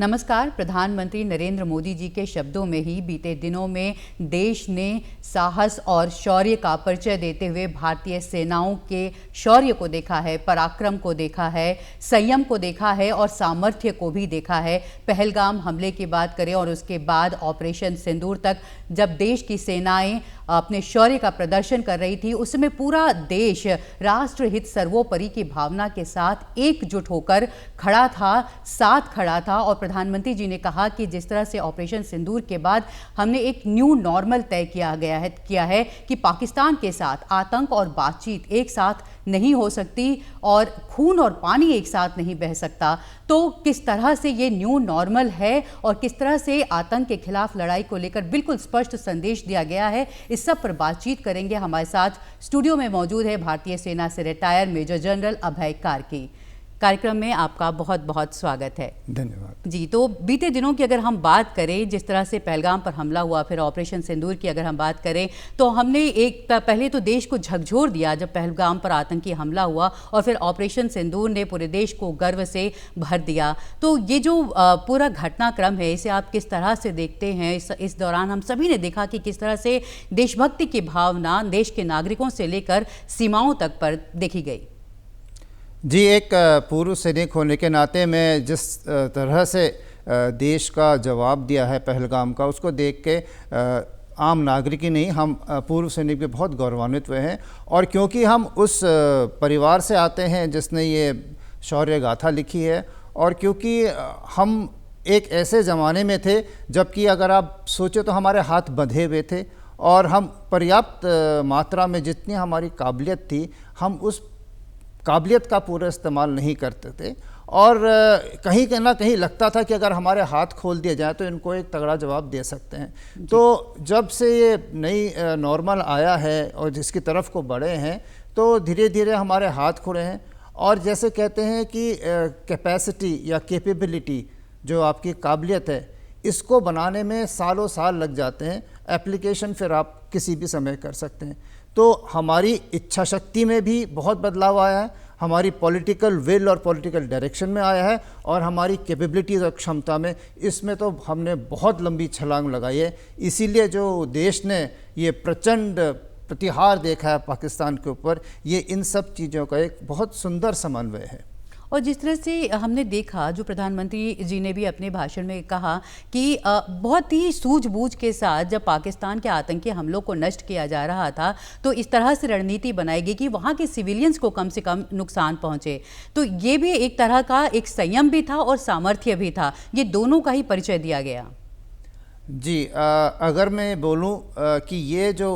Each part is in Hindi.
नमस्कार। प्रधानमंत्री नरेंद्र मोदी जी के शब्दों में ही बीते दिनों में देश ने साहस और शौर्य का परिचय देते हुए भारतीय सेनाओं के शौर्य को देखा है, पराक्रम को देखा है, संयम को देखा है और सामर्थ्य को भी देखा है। पहलगाम हमले की बात करें और उसके बाद ऑपरेशन सिंदूर तक जब देश की सेनाएं अपने शौर्य का प्रदर्शन कर रही थी, उसमें पूरा देश राष्ट्रहित सर्वोपरि की भावना के साथ एकजुट होकर खड़ा था, साथ खड़ा था। और प्रधानमंत्री जी ने कहा कि जिस तरह से ऑपरेशन सिंदूर के बाद हमने एक न्यू नॉर्मल तय किया है कि पाकिस्तान के साथ आतंक और बातचीत एक साथ नहीं हो सकती और खून और पानी एक साथ नहीं बह सकता। तो किस तरह से ये न्यू नॉर्मल है और किस तरह से आतंक के खिलाफ लड़ाई को लेकर बिल्कुल स्पष्ट संदेश दिया गया है, इस सब पर बातचीत करेंगे। हमारे साथ स्टूडियो में मौजूद है भारतीय सेना से रिटायर मेजर जनरल अभय कार्की। कार्यक्रम में आपका बहुत बहुत स्वागत है। धन्यवाद जी। तो बीते दिनों की अगर हम बात करें, जिस तरह से पहलगाम पर हमला हुआ, फिर ऑपरेशन सिंदूर की अगर हम बात करें, तो हमने पहले तो देश को झकझोर दिया जब पहलगाम पर आतंकी हमला हुआ और फिर ऑपरेशन सिंदूर ने पूरे देश को गर्व से भर दिया। तो ये जो पूरा घटनाक्रम है, इसे आप किस तरह से देखते हैं? इस दौरान हम सभी ने देखा कि किस तरह से देशभक्ति की भावना देश के नागरिकों से लेकर सीमाओं तक पर देखी गई। जी, एक पूर्व सैनिक होने के नाते मैं जिस तरह से देश का जवाब दिया है पहलगाम का, उसको देख के आम नागरिक ही नहीं, हम पूर्व सैनिक भी बहुत गौरवान्वित हुए हैं। और क्योंकि हम उस परिवार से आते हैं जिसने ये शौर्य गाथा लिखी है, और क्योंकि हम एक ऐसे ज़माने में थे जबकि अगर आप सोचें तो हमारे हाथ बंधे हुए थे और हम पर्याप्त मात्रा में जितनी हमारी काबिलियत थी, हम उस काबिलियत का पूरा इस्तेमाल नहीं करते थे। और कहीं ना कहीं लगता था कि अगर हमारे हाथ खोल दिए जाए तो इनको एक तगड़ा जवाब दे सकते हैं। तो जब से ये नई नॉर्मल आया है और जिसकी तरफ को बढ़े हैं, तो धीरे धीरे हमारे हाथ खुले हैं। और जैसे कहते हैं कि कैपेसिटी या कैपेबिलिटी, जो आपकी काबिलियत है, इसको बनाने में सालों साल लग जाते हैं। एप्लीकेशन फिर आप किसी भी समय कर सकते हैं। तो हमारी इच्छा शक्ति में भी बहुत बदलाव आया है, हमारी पॉलिटिकल विल और पॉलिटिकल डायरेक्शन में आया है, और हमारी कैपेबिलिटीज़ और क्षमता में, इसमें तो हमने बहुत लंबी छलांग लगाई है। इसीलिए जो देश ने ये प्रचंड प्रतिहार देखा है पाकिस्तान के ऊपर, ये इन सब चीज़ों का एक बहुत सुंदर समन्वय है। और जिस तरह से हमने देखा, जो प्रधानमंत्री जी ने भी अपने भाषण में कहा कि बहुत ही सूझबूझ के साथ जब पाकिस्तान के आतंकी हमलों को नष्ट किया जा रहा था, तो इस तरह से रणनीति बनाई गई कि वहाँ के सिविलियंस को कम से कम नुकसान पहुँचे। तो ये भी एक तरह का एक संयम भी था और सामर्थ्य भी था, ये दोनों का ही परिचय दिया गया। जी, अगर मैं बोलूँ कि ये जो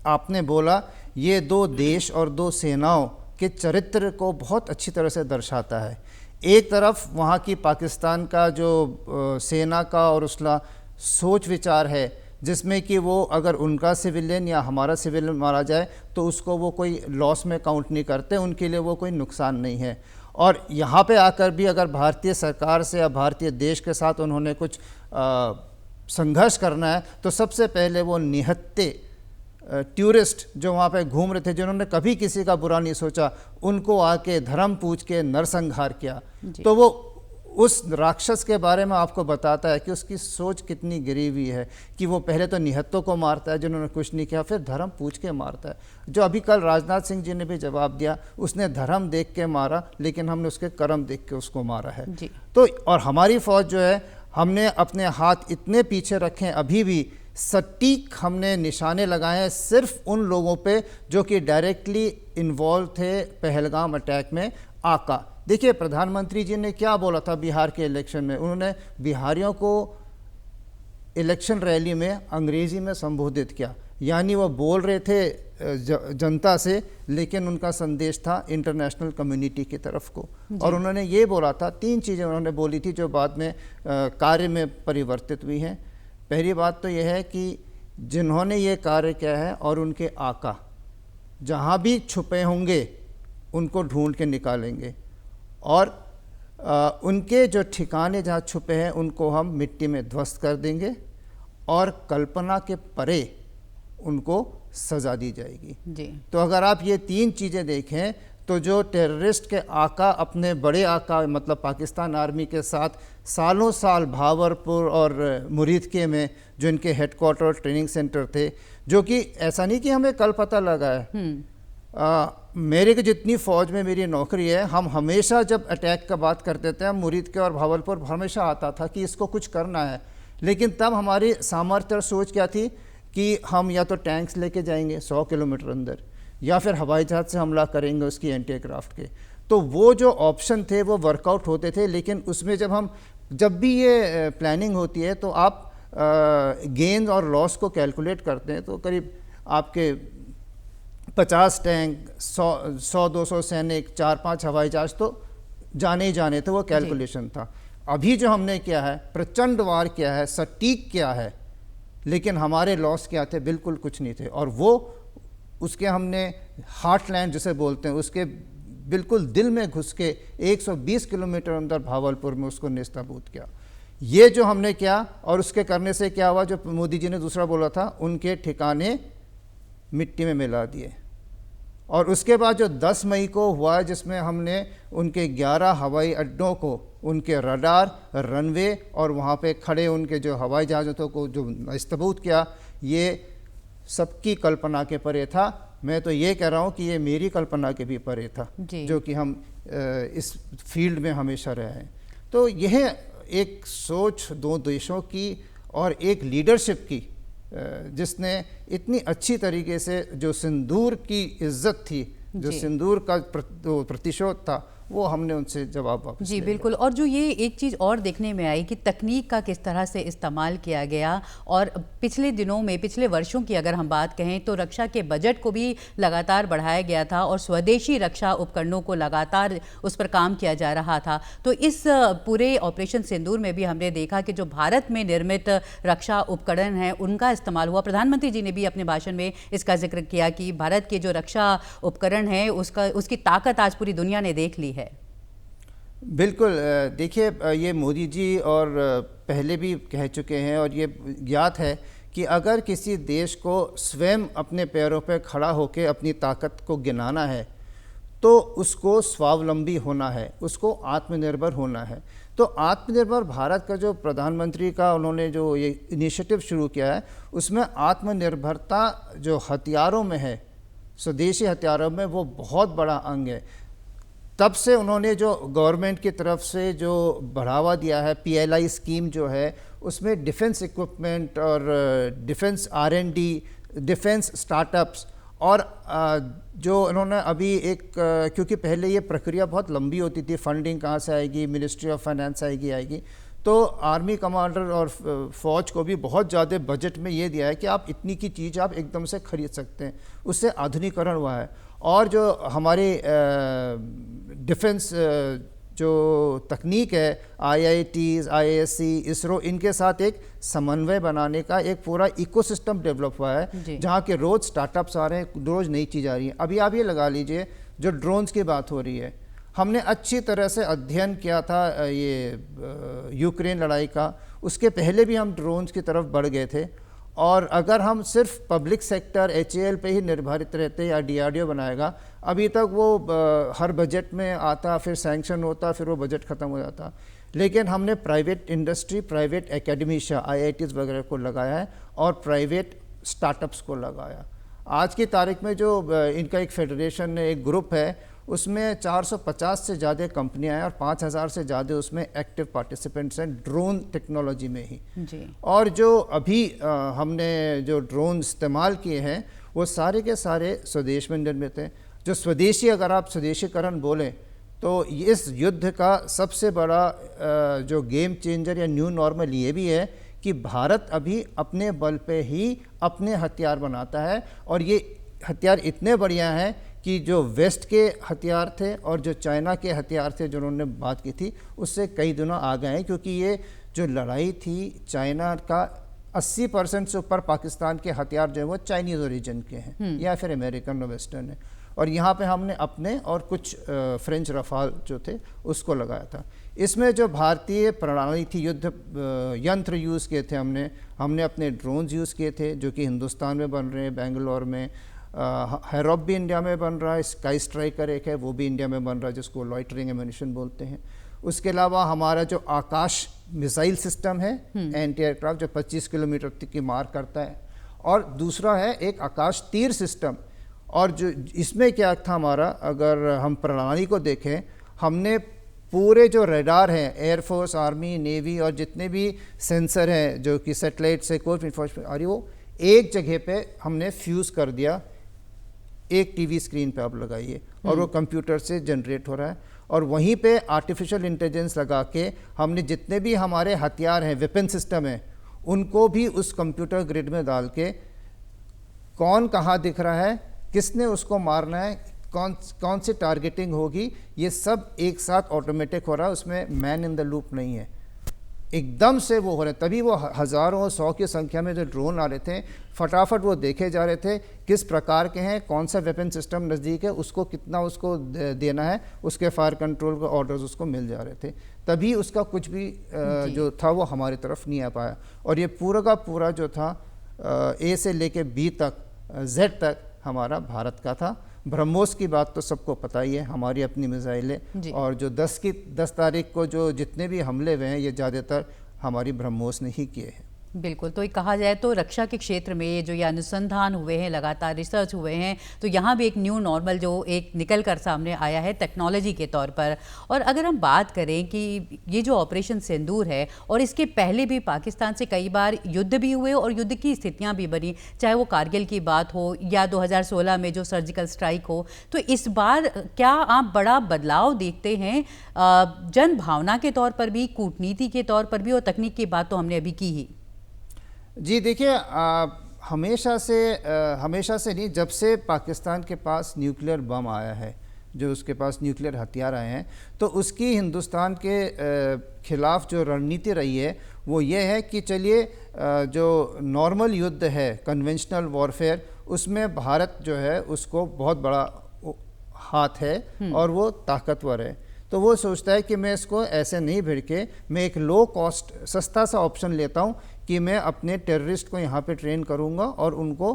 आपने बोला, ये दो देश और दो सेनाओं के चरित्र को बहुत अच्छी तरह से दर्शाता है। एक तरफ वहाँ की पाकिस्तान का जो सेना का और उसका सोच विचार है, जिसमें कि वो अगर उनका सिविलियन या हमारा सिविलियन मारा जाए तो उसको वो कोई लॉस में काउंट नहीं करते, उनके लिए वो कोई नुकसान नहीं है। और यहाँ पे आकर भी अगर भारतीय सरकार से या भारतीय देश के साथ उन्होंने कुछ संघर्ष करना है, तो सबसे पहले वो निहत्थे टूरिस्ट जो वहाँ पे घूम रहे थे, जिन्होंने कभी किसी का बुरा नहीं सोचा, उनको आके धर्म पूछ के नरसंहार किया। तो वो उस राक्षस के बारे में आपको बताता है कि उसकी सोच कितनी गिरी हुई है, कि वो पहले तो निहत्तों को मारता है जिन्होंने कुछ नहीं किया, फिर धर्म पूछ के मारता है। जो अभी कल राजनाथ सिंह जी ने भी जवाब दिया, उसने धर्म देख के मारा, लेकिन हमने उसके कर्म देख के उसको मारा है। तो और हमारी फौज जो है, हमने अपने हाथ इतने पीछे रखे, अभी भी सटीक हमने निशाने लगाए हैं सिर्फ उन लोगों पे जो कि डायरेक्टली इन्वॉल्व थे पहलगाम अटैक में। आका, देखिए प्रधानमंत्री जी ने क्या बोला था बिहार के इलेक्शन में। उन्होंने बिहारियों को इलेक्शन रैली में अंग्रेज़ी में संबोधित किया, यानी वो बोल रहे थे जनता से, लेकिन उनका संदेश था इंटरनेशनल कम्युनिटी की तरफ को। और उन्होंने ये बोला था, 3 चीज़ें उन्होंने बोली थी जो बाद में कार्य में परिवर्तित हुई हैं। पहली बात तो यह है कि जिन्होंने ये कार्य किया है और उनके आका जहाँ भी छुपे होंगे उनको ढूंढ के निकालेंगे, और उनके जो ठिकाने जहाँ छुपे हैं उनको हम मिट्टी में ध्वस्त कर देंगे, और कल्पना के परे उनको सज़ा दी जाएगी। जी। तो अगर आप ये 3 चीज़ें देखें तो जो टेररिस्ट के आका अपने बड़े आका मतलब पाकिस्तान आर्मी के साथ सालों साल भावरपुर और मुरीदके में जो इनके हेडक्वार्टर और ट्रेनिंग सेंटर थे, जो कि ऐसा नहीं कि हमें कल पता लगा है। मेरे को जितनी फ़ौज में मेरी नौकरी है, हम हमेशा जब अटैक का बात करते थे, मुरीदके और भावलपुर हमेशा आता था कि इसको कुछ करना है। लेकिन तब हमारी सामर्थ्य और सोच क्या थी कि हम या तो टैंक्स लेके जाएंगे 100 किलोमीटर अंदर, या फिर हवाई जहाज़ से हमला करेंगे उसकी एंटी एयरक्राफ्ट के। तो वो जो ऑप्शन थे वो वर्कआउट होते थे। लेकिन उसमें जब भी ये प्लानिंग होती है तो आप गेन और लॉस को कैलकुलेट करते हैं, तो करीब आपके 50 टैंक, 100-200 सैनिक, 4-5 हवाई जहाज तो जाने ही जाने थे, वो कैलकुलेशन था। अभी जो हमने किया है, प्रचंड वार किया है, सटीक किया है, लेकिन हमारे लॉस क्या थे? बिल्कुल कुछ नहीं थे। और वो उसके हमने हार्टलैंड जिसे बोलते हैं, उसके बिल्कुल दिल में घुस के 120 किलोमीटर अंदर भावलपुर में उसको नेस्तनाबूद किया। ये जो हमने किया, और उसके करने से क्या हुआ, जो मोदी जी ने दूसरा बोला था, उनके ठिकाने मिट्टी में मिला दिए। और उसके बाद जो 10 मई को हुआ, जिसमें हमने उनके 11 हवाई अड्डों को, उनके रडार, रनवे और वहाँ पे खड़े उनके जो हवाई जहाज़ों को जो नेस्तनाबूद किया, ये सबकी कल्पना के परे था। मैं तो ये कह रहा हूँ कि ये मेरी कल्पना के भी परे था, जो कि हम इस फील्ड में हमेशा रहे हैं। तो यह एक सोच दो देशों की और एक लीडरशिप की, जिसने इतनी अच्छी तरीके से जो सिंदूर की इज्जत थी, जो सिंदूर का प्रतिशोध था, वो हमने उनसे जवाब वापस जी बिल्कुल। और जो ये एक चीज़ और देखने में आई कि तकनीक का किस तरह से इस्तेमाल किया गया, और पिछले दिनों में, पिछले वर्षों की अगर हम बात कहें तो रक्षा के बजट को भी लगातार बढ़ाया गया था और स्वदेशी रक्षा उपकरणों को लगातार उस पर काम किया जा रहा था। तो इस पूरे ऑपरेशन सिंदूर में भी हमने देखा कि जो भारत में निर्मित रक्षा उपकरण हैं उनका इस्तेमाल हुआ। प्रधानमंत्री जी ने भी अपने भाषण में इसका जिक्र किया कि भारत के जो रक्षा उपकरण हैं उसकी ताकत आज पूरी दुनिया ने देख ली है। बिल्कुल। देखिए, ये मोदी जी और पहले भी कह चुके हैं, और ये ज्ञात है कि अगर किसी देश को स्वयं अपने पैरों पर खड़ा होकर अपनी ताकत को गिनाना है तो उसको स्वावलंबी होना है, उसको आत्मनिर्भर होना है। तो आत्मनिर्भर भारत का जो प्रधानमंत्री का उन्होंने जो ये इनिशिएटिव शुरू किया है, उसमें आत्मनिर्भरता जो हथियारों में है, स्वदेशी हथियारों में, वो बहुत बड़ा अंग है। तब से उन्होंने जो गवर्नमेंट की तरफ से जो बढ़ावा दिया है, PLI स्कीम जो है, उसमें डिफेंस इक्विपमेंट और डिफेंस R&D, डिफेंस स्टार्टअप्स, और जो उन्होंने अभी एक, क्योंकि पहले ये प्रक्रिया बहुत लंबी होती थी, फंडिंग कहाँ से आएगी, मिनिस्ट्री ऑफ फाइनेंस आएगी, तो आर्मी कमांडर और फौज को भी बहुत ज़्यादा बजट में ये दिया है कि आप इतनी की चीज़ आप एकदम से खरीद सकते हैं। उससे आधुनिकीकरण हुआ है। और जो हमारे डिफेंस जो तकनीक है, IITs, IASC, इसरो, इनके साथ एक समन्वय बनाने का एक पूरा इकोसिस्टम डेवलप हुआ है, जहाँ के रोज़ स्टार्टअप्स आ रहे हैं, रोज़ नई चीज़ आ रही है। अभी आप ये लगा लीजिए, जो ड्रोन्स की बात हो रही है, हमने अच्छी तरह से अध्ययन किया था ये यूक्रेन लड़ाई का, उसके पहले भी हम ड्रोन्स की तरफ बढ़ गए थे। और अगर हम सिर्फ पब्लिक सेक्टर HAL पे ही निर्भरित रहते या DRDO बनाएगा, अभी तक वो हर बजट में आता, फिर सैंक्शन होता, फिर वो बजट ख़त्म हो जाता। लेकिन हमने प्राइवेट इंडस्ट्री, प्राइवेट एकेडमिशिया, IITs वगैरह को लगाया है, और प्राइवेट स्टार्टअप्स को लगाया। आज की तारीख में जो इनका एक फेडरेशन, एक ग्रुप है, उसमें 450 से ज़्यादा कंपनियां हैं और 5000 से ज़्यादा उसमें एक्टिव पार्टिसिपेंट्स हैं ड्रोन टेक्नोलॉजी में ही जी। और जो अभी हमने जो ड्रोन इस्तेमाल किए हैं, वो सारे के सारे स्वदेश में निर्मित हैं। जो स्वदेशी, अगर आप स्वदेशीकरण बोलें, तो इस युद्ध का सबसे बड़ा जो गेम चेंजर या न्यू नॉर्मल ये भी है कि भारत अभी अपने बल पे ही अपने हथियार बनाता है, और ये हथियार इतने बढ़िया हैं कि जो वेस्ट के हथियार थे और जो चाइना के हथियार थे जो उन्होंने बात की थी, उससे कई गुना आ गए हैं। क्योंकि ये जो लड़ाई थी, चाइना का 80% से ऊपर पाकिस्तान के हथियार जो है वो चाइनीज़ ओरिजिन के हैं या फिर अमेरिकन और वेस्टर्न है। और यहाँ पे हमने अपने और कुछ फ्रेंच रफाल जो थे उसको लगाया था। इसमें जो भारतीय प्रणाली थी, युद्ध यंत्र यूज़ किए थे हमने अपने ड्रोन्स यूज़ किए थे, जो कि हिंदुस्तान में बन रहे हैं, बेंगलोर में, हैरोप भी इंडिया में बन रहा है, स्काई स्ट्राइकर एक है वो भी इंडिया में बन रहा है जिसको लॉइटरिंग एम्यूनिशन बोलते हैं। उसके अलावा हमारा जो आकाश मिसाइल सिस्टम है एंटी एयरक्राफ्ट जो 25 किलोमीटर तक की मार करता है, और दूसरा है एक आकाश तीर सिस्टम। और जो इसमें क्या था हमारा, अगर हम प्रणाली को देखें, हमने पूरे जो रडार हैं एयरफोर्स, आर्मी, नेवी और जितने भी सेंसर हैं जो कि सेटेलाइट से कोई इंफॉर्मेशन आ रही वो एक जगह पे हमने फ्यूज़ कर दिया, एक टीवी स्क्रीन पे आप लगाइए और वो कंप्यूटर से जनरेट हो रहा है। और वहीं पे आर्टिफिशियल इंटेलिजेंस लगा के हमने जितने भी हमारे हथियार हैं, वेपन सिस्टम है, उनको भी उस कंप्यूटर ग्रिड में डाल के कौन कहाँ दिख रहा है, किसने उसको मारना है, कौन सी टारगेटिंग होगी, ये सब एक साथ ऑटोमेटिक हो रहा है, उसमें मैन इन द लूप नहीं है, एकदम से वो हो रहे। तभी वो हज़ारों 100 की संख्या में जो ड्रोन आ रहे थे, फटाफट वो देखे जा रहे थे किस प्रकार के हैं, कौन सा वेपन सिस्टम नज़दीक है, उसको कितना उसको देना है, उसके फायर कंट्रोल के ऑर्डर्स उसको मिल जा रहे थे। तभी उसका कुछ भी जो था वो हमारी तरफ नहीं आ पाया। और ये पूरा का पूरा जो था ए से लेके बी तक, जेड तक हमारा भारत का था। ब्रह्मोस की बात तो सबको पता ही है, हमारी अपनी मिसाइलें, और जो 10 तारीख को जो जितने भी हमले हुए हैं ये ज़्यादातर हमारी ब्रह्मोस ने ही किए हैं। बिल्कुल, तो कहा जाए तो रक्षा के क्षेत्र में जो ये अनुसंधान हुए हैं, लगातार रिसर्च हुए हैं, तो यहाँ भी एक न्यू नॉर्मल जो एक निकल कर सामने आया है टेक्नोलॉजी के तौर पर। और अगर हम बात करें कि ये जो ऑपरेशन सिंदूर है और इसके पहले भी पाकिस्तान से कई बार युद्ध भी हुए और युद्ध की स्थितियाँ भी बनी, चाहे वो कारगिल की बात हो या 2016 में जो सर्जिकल स्ट्राइक हो, तो इस बार क्या आप बड़ा बदलाव देखते हैं जन भावना के तौर पर भी, कूटनीति के तौर पर भी, और तकनीक की बात तो हमने अभी की ही। जी देखिए, हमेशा से नहीं, जब से पाकिस्तान के पास न्यूक्लियर बम आया है, जो उसके पास न्यूक्लियर हथियार आए हैं, तो उसकी हिंदुस्तान के खिलाफ जो रणनीति रही है वो ये है कि चलिए जो नॉर्मल युद्ध है, कन्वेंशनल वॉरफेयर, उसमें भारत जो है उसको बहुत बड़ा हाथ है और वो ताकतवर है। तो वो सोचता है कि मैं इसको ऐसे नहीं भिड़ के मैं एक लो कॉस्ट सस्ता सा ऑप्शन लेता हूँ कि मैं अपने टेररिस्ट को यहाँ पे ट्रेन करूँगा और उनको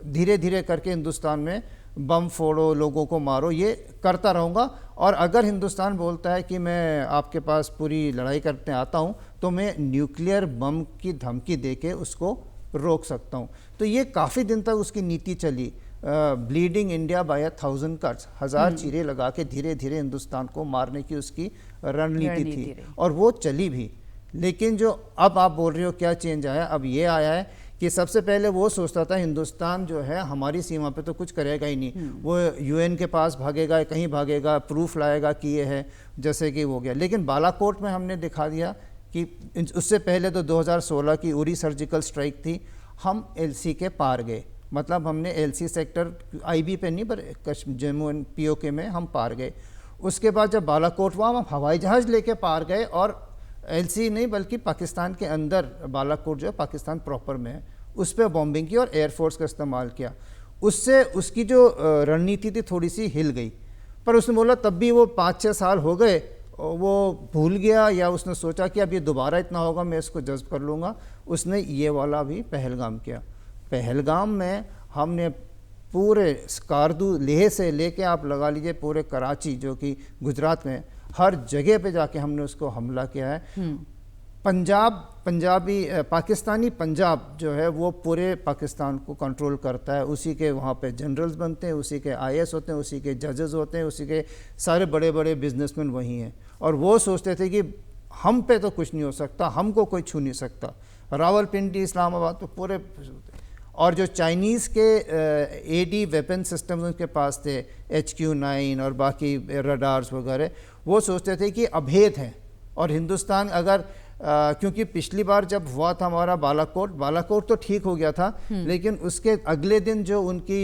धीरे धीरे करके हिंदुस्तान में बम फोड़ो, लोगों को मारो, ये करता रहूँगा। और अगर हिंदुस्तान बोलता है कि मैं आपके पास पूरी लड़ाई करते आता हूँ तो मैं न्यूक्लियर बम की धमकी दे के उसको रोक सकता हूँ। तो ये काफ़ी दिन तक उसकी नीति चली, ब्लीडिंग इंडिया बाय 1000 कट्स, 1000 चीरे लगा के धीरे धीरे हिंदुस्तान को मारने की उसकी रणनीति थी और वो चली भी। लेकिन जो अब आप बोल रहे हो क्या चेंज आया, अब ये आया है कि सबसे पहले वो सोचता था हिंदुस्तान जो है हमारी सीमा पे तो कुछ करेगा ही नहीं, वो यूएन के पास भागेगा, कहीं भागेगा, प्रूफ लाएगा कि ये है, जैसे कि वो गया। लेकिन बालाकोट में हमने दिखा दिया कि उससे पहले तो 2016 की उरी सर्जिकल स्ट्राइक थी, हम एलसी के पार गए, मतलब हमने एलसी सेक्टर आईबी पे नहीं पर जम्मू एंड पीओके में हम पार गए। उसके बाद जब बालाकोट हुआ हम हवाई जहाज़ लेके पार गए और एलसी नहीं बल्कि पाकिस्तान के अंदर बालाकोट जो है पाकिस्तान प्रॉपर में है, उस पर बॉम्बिंग की और एयरफोर्स का इस्तेमाल किया। उससे उसकी जो रणनीति थी थोड़ी सी हिल गई, पर उसने बोला तब भी वो 5-6 साल हो गए, वो भूल गया या उसने सोचा कि अब ये दोबारा इतना होगा मैं इसको जज्ब कर लूँगा। उसने ये वाला भी पहलगाम किया। पहलगाम में हमने पूरे स्कारदू, लेह से लेके आप लगा लीजिए पूरे कराची जो कि गुजरात में, हर जगह पे जाके हमने उसको हमला किया है। पाकिस्तानी पंजाब जो है वो पूरे पाकिस्तान को कंट्रोल करता है, उसी के वहाँ पे जनरल्स बनते हैं, उसी के आईएएस होते हैं, उसी के जजेस होते हैं, उसी के सारे बड़े बड़े बिजनेसमैन वही हैं। और वो सोचते थे कि हम पे तो कुछ नहीं हो सकता, हमको कोई छू नहीं सकता। रावलपिंडी, इस्लामाबाद तो पूरे। और जो चाइनीज़ के एडी वेपन सिस्टम उनके पास थे, HQ-9 और बाकी रडार्स वगैरह, वो सोचते थे कि अभेद हैं। और हिंदुस्तान अगर क्योंकि पिछली बार जब हुआ था हमारा बालाकोट तो ठीक हो गया था, लेकिन उसके अगले दिन जो उनकी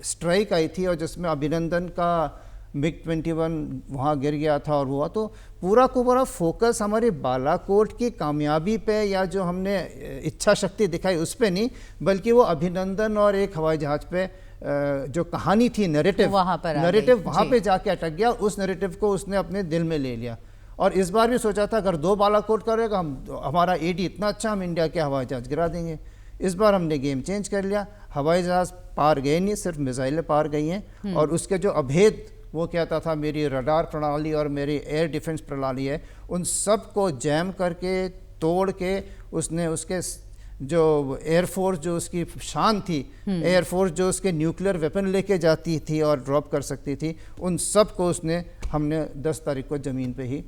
स्ट्राइक आई थी और जिसमें अभिनंदन का MiG-21 वहाँ गिर गया था और हुआ, तो पूरा को पूरा फोकस हमारी बालाकोट की कामयाबी पे या जो हमने इच्छा शक्ति दिखाई उस पे नहीं, बल्कि वो अभिनंदन और एक हवाई जहाज़ पे जो कहानी थी, नैरेटिव वहाँ पे जाके अटक गया। उस नैरेटिव को उसने अपने दिल में ले लिया। और इस बार भी सोचा था अगर 2 बालाकोट करेगा हमारा एडी इतना अच्छा, हम इंडिया के हवाई जहाज़ गिरा देंगे। इस बार हमने गेम चेंज कर लिया, हवाई जहाज़ पार गए नहीं, सिर्फ मिसाइलें पार गई हैं। और उसके जो अभेद वो कहता था मेरी रडार प्रणाली और मेरी एयर डिफेंस प्रणाली है, उन सब को जैम करके तोड़ के उसने उसके जो एयरफोर्स जो उसकी शान थी, एयरफोर्स जो उसके न्यूक्लियर वेपन लेके जाती थी और ड्रॉप कर सकती थी, उन सब को हमने 10 तारीख को ज़मीन पे ही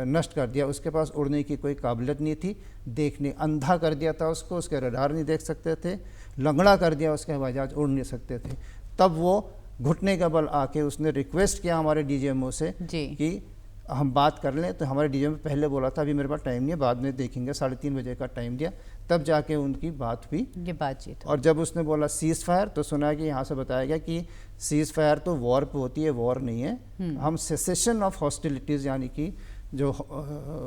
नष्ट कर दिया। उसके पास उड़ने की कोई काबिलियत नहीं थी, देखने अंधा कर दिया था उसको, उसके रडार नहीं देख सकते थे, लंगड़ा कर दिया, उसके हवाई जहाज उड़ नहीं सकते थे। तब वो घुटने का बल आके उसने रिक्वेस्ट किया हमारे डीजीएमओ से कि हम बात कर लें। तो हमारे डीजीएमओ पहले बोला था अभी मेरे पास टाइम नहीं है, बाद में देखेंगे, 3:30 बजे का टाइम दिया, तब जाके उनकी बात हुई, ये बातचीत। और जब उसने बोला सीज़ फायर, तो सुना कि यहाँ से बताया गया कि सीज़ फायर तो वॉर पे होती है, वॉर नहीं है, हम सेसेशन ऑफ हॉस्टिलिटीज़ यानी कि जो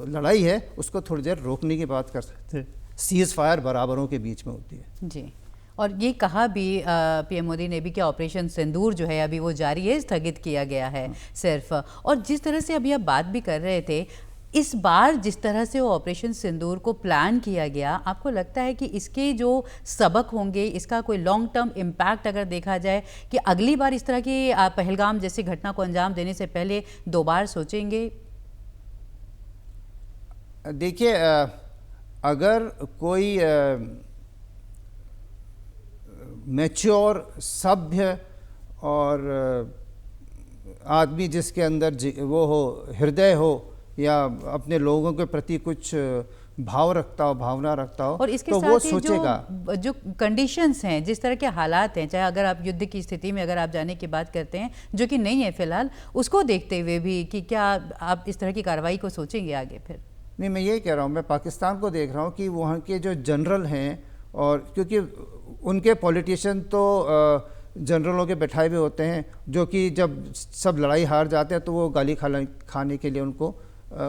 लड़ाई है उसको थोड़ी देर रोकने की बात कर सकते हैं, सीज़ फायर बराबरों के बीच में होती है जी। और ये कहा भी पीएम मोदी ने भी कि ऑपरेशन सिंदूर जो है अभी वो जारी है, स्थगित किया गया है सिर्फ। और जिस तरह से अभी आप बात भी कर रहे थे, इस बार जिस तरह से वो ऑपरेशन सिंदूर को प्लान किया गया, आपको लगता है कि इसके जो सबक होंगे, इसका कोई लॉन्ग टर्म इम्पैक्ट अगर देखा जाए कि अगली बार इस तरह की पहलगाम जैसी घटना को अंजाम देने से पहले 2 बार सोचेंगे? देखिए, अगर कोई मैच्योर सभ्य और आदमी जिसके अंदर वो हो, हृदय हो, या अपने लोगों के प्रति कुछ भाव रखता हो, भावना रखता हो, और इसके तो साथ वो ही सोचेगा। जो कंडीशंस हैं, जिस तरह के हालात हैं, चाहे अगर आप युद्ध की स्थिति में अगर आप जाने की बात करते हैं, जो कि नहीं है फिलहाल, उसको देखते हुए भी कि क्या आप इस तरह की कार्रवाई को सोचेंगे आगे फिर? नहीं, मैं यही कह रहा हूँ, मैं पाकिस्तान को देख रहा हूँ कि वहाँ के जो जनरल हैं, और क्योंकि उनके पॉलिटिशियन तो जनरलों के बैठाए हुए होते हैं, जो कि जब सब लड़ाई हार जाते हैं तो वो गाली खाने के लिए उनको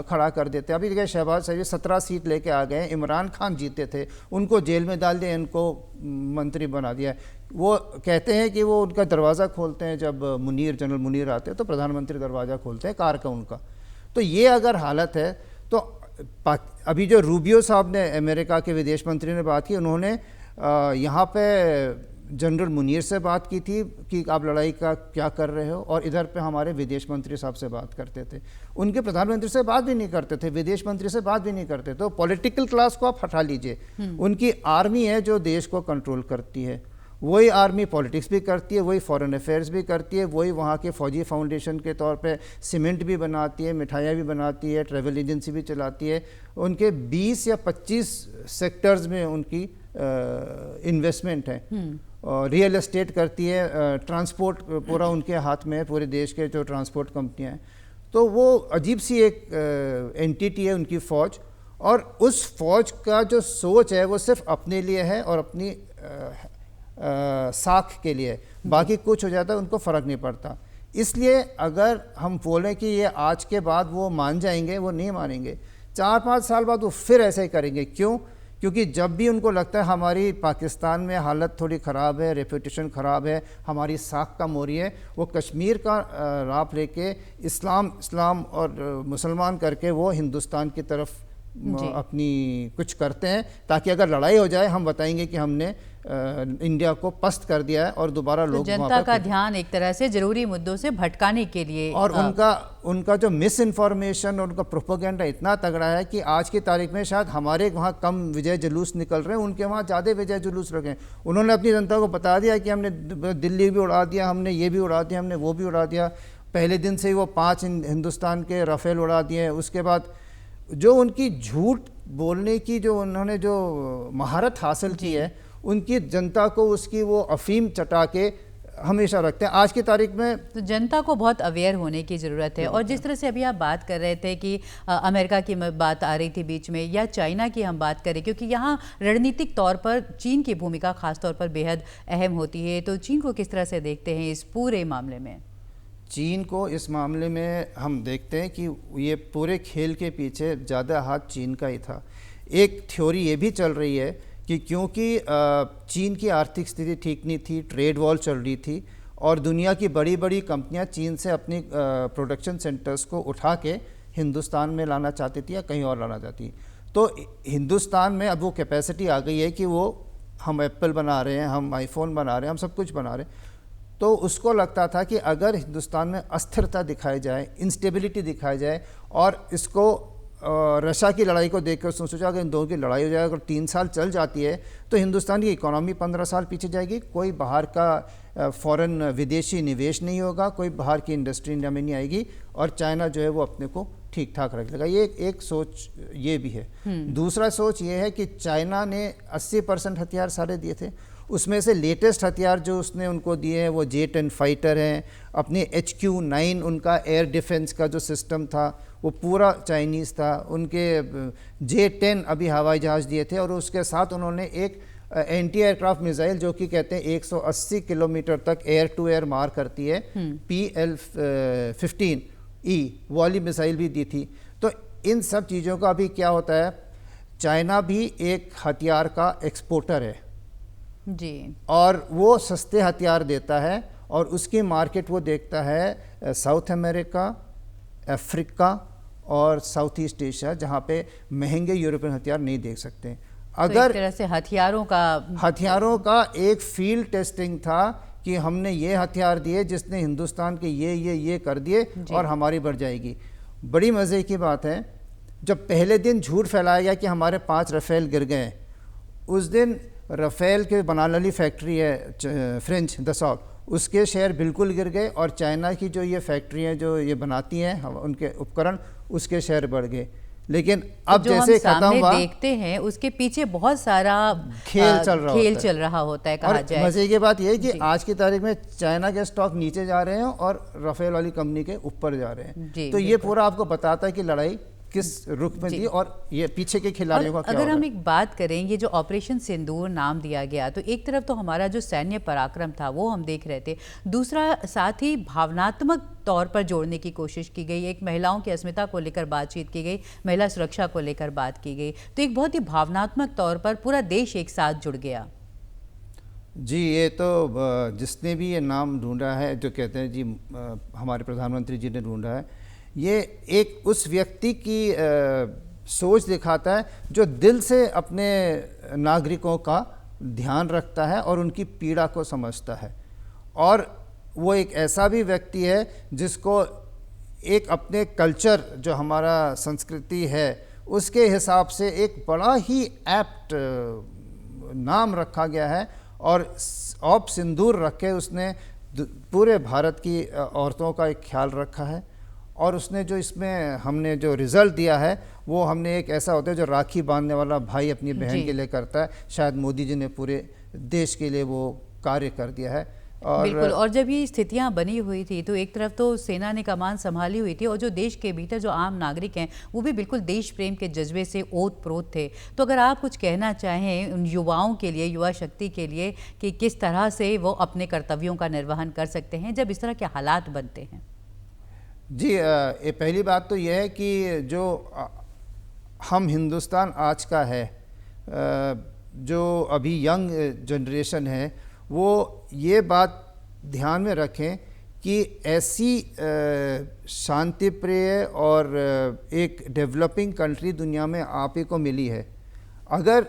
खड़ा कर देते हैं। अभी देखिए शहबाज शरीफ 17 सीट लेके आ गए, इमरान खान जीते थे, उनको जेल में डाल दिया, इनको मंत्री बना दिया। वो कहते हैं कि वो उनका दरवाज़ा खोलते हैं, जब जनरल मुनीर आते हैं तो प्रधानमंत्री दरवाज़ा खोलते हैं कार का उनका। तो ये अगर हालत है तो अभी जो रूबियो साहब ने, अमेरिका के विदेश मंत्री ने बात की, उन्होंने यहाँ पे जनरल मुनीर से बात की थी कि आप लड़ाई का क्या कर रहे हो, और इधर पे हमारे विदेश मंत्री साहब से बात करते थे। उनके प्रधानमंत्री से बात भी नहीं करते थे, विदेश मंत्री से बात भी नहीं करते। तो पॉलिटिकल क्लास को आप हटा लीजिए, उनकी आर्मी है जो देश को कंट्रोल करती है, वही आर्मी पॉलिटिक्स भी करती है, वही फॉरेन अफेयर्स भी करती है, वही वहाँ के फौजी फाउंडेशन के तौर पे सीमेंट भी बनाती है, मिठाइयाँ भी बनाती है, ट्रैवल एजेंसी भी चलाती है। उनके 20 या 25 सेक्टर्स में उनकी इन्वेस्टमेंट है, और रियल एस्टेट करती है, ट्रांसपोर्ट पूरा उनके हाथ में है, पूरे देश के जो ट्रांसपोर्ट कंपनियाँ हैं। तो वो अजीब सी एक एंटिटी है उनकी फ़ौज, और उस फौज का जो सोच है वो सिर्फ अपने लिए है और अपनी साख के लिए, बाकी कुछ हो जाता है उनको फ़र्क नहीं पड़ता। इसलिए अगर हम बोलें कि ये आज के बाद वो मान जाएंगे, वो नहीं मानेंगे। 4-5 साल बाद वो फिर ऐसे ही करेंगे। क्यों? क्योंकि जब भी उनको लगता है हमारी पाकिस्तान में हालत थोड़ी ख़राब है, रेपुटेशन ख़राब है, हमारी साख कम हो रही है, वो कश्मीर का राप लेके इस्लाम और मुसलमान करके वो हिंदुस्तान की तरफ अपनी कुछ करते हैं, ताकि अगर लड़ाई हो जाए हम बताएंगे कि हमने इंडिया को पस्त कर दिया है, और दोबारा लोग जनता का ध्यान एक तरह से जरूरी मुद्दों से भटकाने के लिए। और उनका जो मिस इन्फॉर्मेशन और उनका प्रोपेगेंडा इतना तगड़ा है कि आज की तारीख में शायद हमारे वहाँ कम विजय जुलूस निकल रहे हैं, उनके वहाँ ज़्यादा विजय जुलूस रखे हैं। उन्होंने अपनी जनता को बता दिया कि हमने दिल्ली भी उड़ा दिया, हमने ये भी उड़ा दिया, हमने वो भी उड़ा दिया। पहले दिन से ही वो 5 हिंदुस्तान के राफेल उड़ा दिए। उसके बाद जो उनकी झूठ बोलने की जो उन्होंने जो महारत हासिल की है, उनकी जनता को उसकी वो अफीम चटा के हमेशा रखते हैं। आज की तारीख में तो जनता को बहुत अवेयर होने की ज़रूरत है। और जिस तरह से अभी आप बात कर रहे थे कि अमेरिका की बात आ रही थी बीच में, या चाइना की हम बात करें, क्योंकि यहाँ रणनीतिक तौर पर चीन की भूमिका खास तौर पर बेहद अहम होती है, तो चीन को किस तरह से देखते हैं इस पूरे मामले में? चीन को इस मामले में हम देखते हैं कि ये पूरे खेल के पीछे ज़्यादा हाथ चीन का ही था। एक थ्योरी ये भी चल रही है कि क्योंकि चीन की आर्थिक स्थिति ठीक नहीं थी, ट्रेड वॉर चल रही थी, और दुनिया की बड़ी बड़ी कंपनियां चीन से अपनी प्रोडक्शन सेंटर्स को उठा के हिंदुस्तान में लाना चाहती थी या कहीं और लाना चाहती, तो हिंदुस्तान में अब वो कैपेसिटी आ गई है कि वो हम एप्पल बना रहे हैं, हम आईफोन बना रहे हैं, हम सब कुछ बना रहे हैं। तो उसको लगता था कि अगर हिंदुस्तान में अस्थिरता दिखाई जाए, इंस्टेबिलिटी दिखाई जाए, और इसको रशिया की लड़ाई को देखकर उसने सोचा कि इन दोनों की लड़ाई हो जाए, अगर 3 साल चल जाती है तो हिंदुस्तान की इकोनॉमी 15 साल पीछे जाएगी, कोई बाहर का फॉरेन विदेशी निवेश नहीं होगा, कोई बाहर की इंडस्ट्री इंडिया में नहीं आएगी, और चाइना जो है वो अपने को ठीक ठाक रख लेगा। ये एक सोच ये भी है। दूसरा सोच ये है कि चाइना ने 80% हथियार सारे दिए थे, उसमें से लेटेस्ट हथियार जो उसने उनको दिए हैं वो J-10 फाइटर हैं, अपने HQ-9 उनका एयर डिफेंस का जो सिस्टम था वो पूरा चाइनीज़ था, उनके J-10 अभी हवाई जहाज़ दिए थे, और उसके साथ उन्होंने एक एंटी एयरक्राफ्ट मिसाइल जो कि कहते हैं 180 किलोमीटर तक एयर टू एयर मार करती है, PL-15E वाली मिसाइल भी दी थी। तो इन सब चीज़ों का अभी क्या होता है, चाइना भी एक हथियार का एक्सपोर्टर है जी, और वो सस्ते हथियार देता है, और उसकी मार्केट वो देखता है साउथ अमेरिका, अफ्रीका और साउथ ईस्ट एशिया, जहाँ पे महंगे यूरोपियन हथियार नहीं देख सकते। अगर तो एक तरह से हथियारों का एक फील्ड टेस्टिंग था कि हमने ये हथियार दिए जिसने हिंदुस्तान के ये कर दिए और हमारी बढ़ जाएगी। बड़ी मज़े की बात है, जब पहले दिन झूठ फैलाया गया कि हमारे 5 राफेल गिर गए, उस दिन राफेल के बनाने फैक्ट्री है फ्रेंच दसॉल्ट, उसके शेयर बिल्कुल गिर गए, और चाइना की जो ये फैक्ट्री हैं जो ये बनाती हैं उनके उपकरण, उसके शेयर बढ़ गए। लेकिन अब जो जैसे खत्म हुआ, देखते हैं उसके पीछे बहुत सारा खेल चल रहा होता है कहा जाए। मजे की बात यह है कि आज की तारीख में चाइना के स्टॉक नीचे जा रहे हैं और राफेल वाली कंपनी के ऊपर जा रहे हैं। तो ये पूरा आपको बताता है कि लड़ाई किस रुख में थी और ये पीछे के खिलाड़ियों का क्या अगर होगा। हम एक बात करें, ये जो ऑपरेशन सिंदूर नाम दिया गया, तो एक तरफ तो हमारा जो सैन्य पराक्रम था वो हम देख रहे थे, दूसरा साथ ही भावनात्मक तौर पर जोड़ने की कोशिश की गई, एक महिलाओं की अस्मिता को लेकर बातचीत की गई, महिला सुरक्षा को लेकर बात की गई, तो एक बहुत ही भावनात्मक तौर पर पूरा देश एक साथ जुड़ गया। जी, ये तो जिसने भी ये नाम ढूंढा है, जो कहते हैं जी हमारे प्रधानमंत्री जी ने ढूंढा है, ये एक उस व्यक्ति की सोच दिखाता है जो दिल से अपने नागरिकों का ध्यान रखता है और उनकी पीड़ा को समझता है। और वो एक ऐसा भी व्यक्ति है जिसको एक अपने कल्चर, जो हमारा संस्कृति है, उसके हिसाब से एक बड़ा ही एप्ट नाम रखा गया है, और ऑप सिंदूर रख के उसने पूरे भारत की औरतों का एक ख्याल रखा है। और उसने जो इसमें हमने जो रिज़ल्ट दिया है, वो हमने एक ऐसा होता है जो राखी बांधने वाला भाई अपनी बहन के लिए करता है, शायद मोदी जी ने पूरे देश के लिए वो कार्य कर दिया है। और बिल्कुल, और जब ये स्थितियां बनी हुई थी तो एक तरफ तो सेना ने कमान संभाली हुई थी, और जो देश के भीतर जो आम नागरिक हैं वो भी बिल्कुल देश प्रेम के जज्बे से ओत प्रोत थे। तो अगर आप कुछ कहना चाहें उन युवाओं के लिए, युवा शक्ति के लिए, कि किस तरह से वो अपने कर्तव्यों का निर्वहन कर सकते हैं जब इस तरह के हालात बनते हैं। जी, ये पहली बात तो यह है कि जो हम हिंदुस्तान आज का है, जो अभी यंग जनरेशन है, वो ये बात ध्यान में रखें कि ऐसी शांति प्रिय और एक डेवलपिंग कंट्री दुनिया में आप ही को मिली है। अगर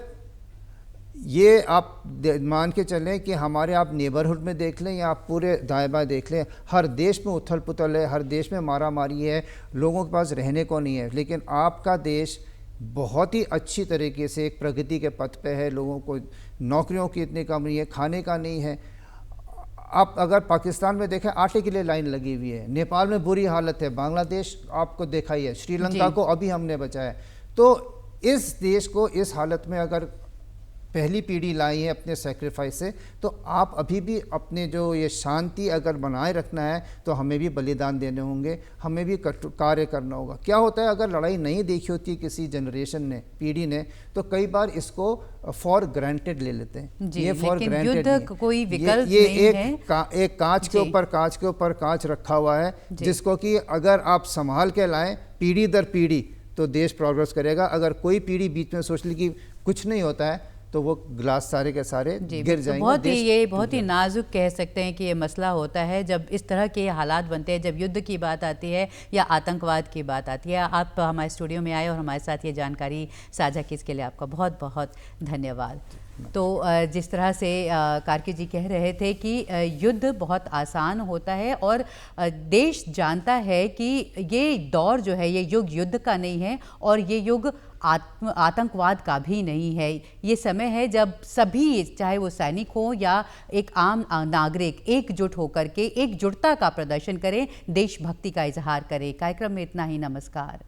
ये आप मान के चलें कि हमारे आप नेबरहुड में देख लें या आप पूरे दाएं बाएं देख लें, हर देश में उथल पुथल है, हर देश में मारा मारी है, लोगों के पास रहने को नहीं है। लेकिन आपका देश बहुत ही अच्छी तरीके से एक प्रगति के पथ पे है, लोगों को नौकरियों की इतनी कम नहीं है, खाने का नहीं है। आप अगर पाकिस्तान में देखें, आटे के लिए लाइन लगी हुई है, नेपाल में बुरी हालत है, बांग्लादेश आपको देखा ही है, श्रीलंका को अभी हमने बचाया। तो इस देश को इस हालत में अगर पहली पीढ़ी लाई है अपने सेक्रीफाइस से, तो आप अभी भी अपने जो ये शांति अगर बनाए रखना है तो हमें भी बलिदान देने होंगे, हमें भी कार्य करना होगा। क्या होता है, अगर लड़ाई नहीं देखी होती किसी जनरेशन ने, पीढ़ी ने, तो कई बार इसको फॉर ग्रांटेड ले लेते हैं। ये फॉर ग्रांटेड कोई विकल्प ये नहीं है। एक कांच के ऊपर कांच के ऊपर कांच रखा हुआ है, जिसको कि अगर आप संभाल के लाएं पीढ़ी दर पीढ़ी तो देश प्रोग्रेस करेगा। अगर कोई पीढ़ी बीच में सोच ली कि कुछ नहीं होता है तो वो ग्लास सारे के सारे गिर जाएंगे। बहुत ही नाजुक कह सकते हैं कि ये मसला होता है जब इस तरह के हालात बनते हैं, जब युद्ध की बात आती है या आतंकवाद की बात आती है। आप हमारे स्टूडियो में आए और हमारे साथ ये जानकारी साझा की, इसके लिए आपका बहुत बहुत धन्यवाद। तो जिस तरह से कार्की जी कह रहे थे कि युद्ध बहुत आसान होता है और देश जानता है कि ये दौर जो है ये युग युद्ध का नहीं है और ये युग आतंकवाद का भी नहीं है। ये समय है जब सभी, चाहे वो सैनिक हो या एक आम नागरिक, एकजुट होकर के एकजुटता का प्रदर्शन करें, देशभक्ति का इजहार करें। कार्यक्रम में इतना ही। नमस्कार।